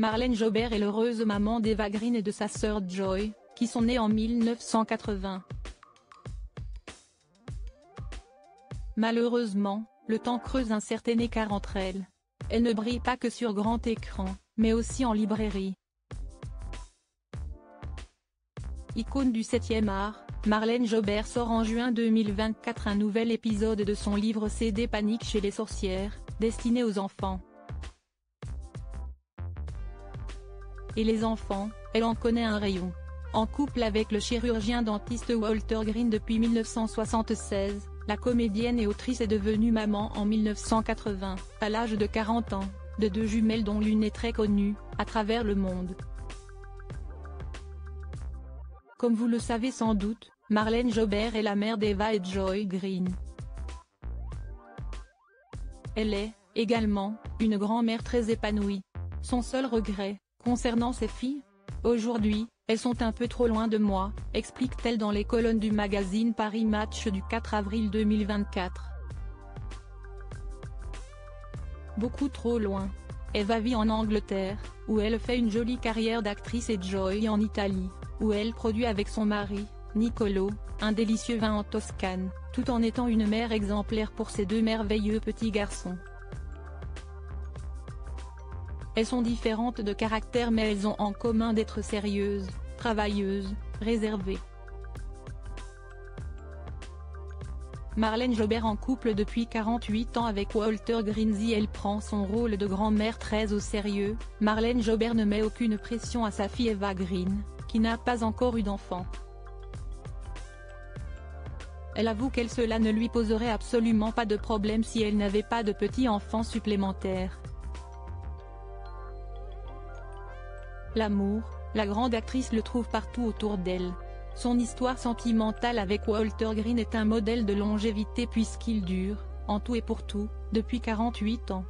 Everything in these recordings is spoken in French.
Marlène Jobert est l'heureuse maman d'Eva Green et de sa sœur Joy, qui sont nées en 1980. Malheureusement, le temps creuse un certain écart entre elles. Elle ne brille pas que sur grand écran, mais aussi en librairie. Icône du 7e art, Marlène Jobert sort en juin 2024 un nouvel épisode de son livre CD Panique chez les sorcières, destiné aux enfants. Et les enfants, elle en connaît un rayon. En couple avec le chirurgien-dentiste Walter Green depuis 1976, la comédienne et autrice est devenue maman en 1980, à l'âge de 40 ans, de deux jumelles dont l'une est très connue, à travers le monde. Comme vous le savez sans doute, Marlène Jobert est la mère d'Eva et Joy Green. Elle est, également, une grand-mère très épanouie. Son seul regret, concernant ses filles ? Aujourd'hui, elles sont un peu trop loin de moi, explique-t-elle dans les colonnes du magazine Paris Match du 4 avril 2024. Beaucoup trop loin. Eva vit en Angleterre, où elle fait une jolie carrière d'actrice, et Joy en Italie, où elle produit avec son mari, Niccolò, un délicieux vin en Toscane, tout en étant une mère exemplaire pour ses deux merveilleux petits garçons. Elles sont différentes de caractère, mais elles ont en commun d'être sérieuses, travailleuses, réservées. Marlène Jobert en couple depuis 48 ans avec Walter Green. Si elle prend son rôle de grand-mère très au sérieux, Marlène Jobert ne met aucune pression à sa fille Eva Green, qui n'a pas encore eu d'enfant. Elle avoue cela ne lui poserait absolument pas de problème si elle n'avait pas de petits-enfants supplémentaires. L'amour, la grande actrice le trouve partout autour d'elle. Son histoire sentimentale avec Walter Green est un modèle de longévité puisqu'il dure, en tout et pour tout, depuis 48 ans.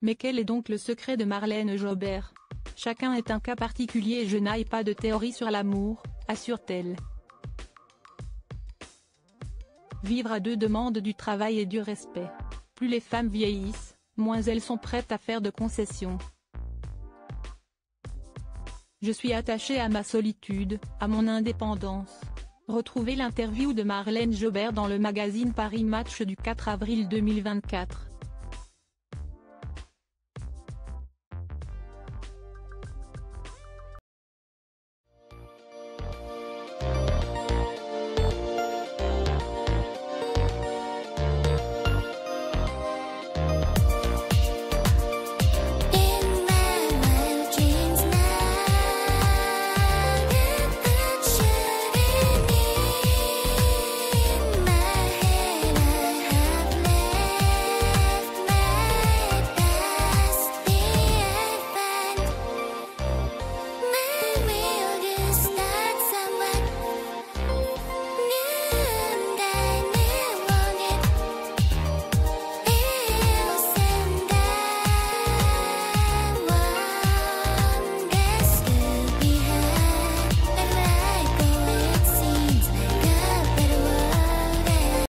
Mais quel est donc le secret de Marlène Jobert ? Chacun est un cas particulier et je n'ai pas de théorie sur l'amour, assure-t-elle. Vivre à deux demande du travail et du respect. Plus les femmes vieillissent, moins elles sont prêtes à faire de concessions. Je suis attachée à ma solitude, à mon indépendance. Retrouvez l'interview de Marlène Jobert dans le magazine Paris Match du 4 avril 2024.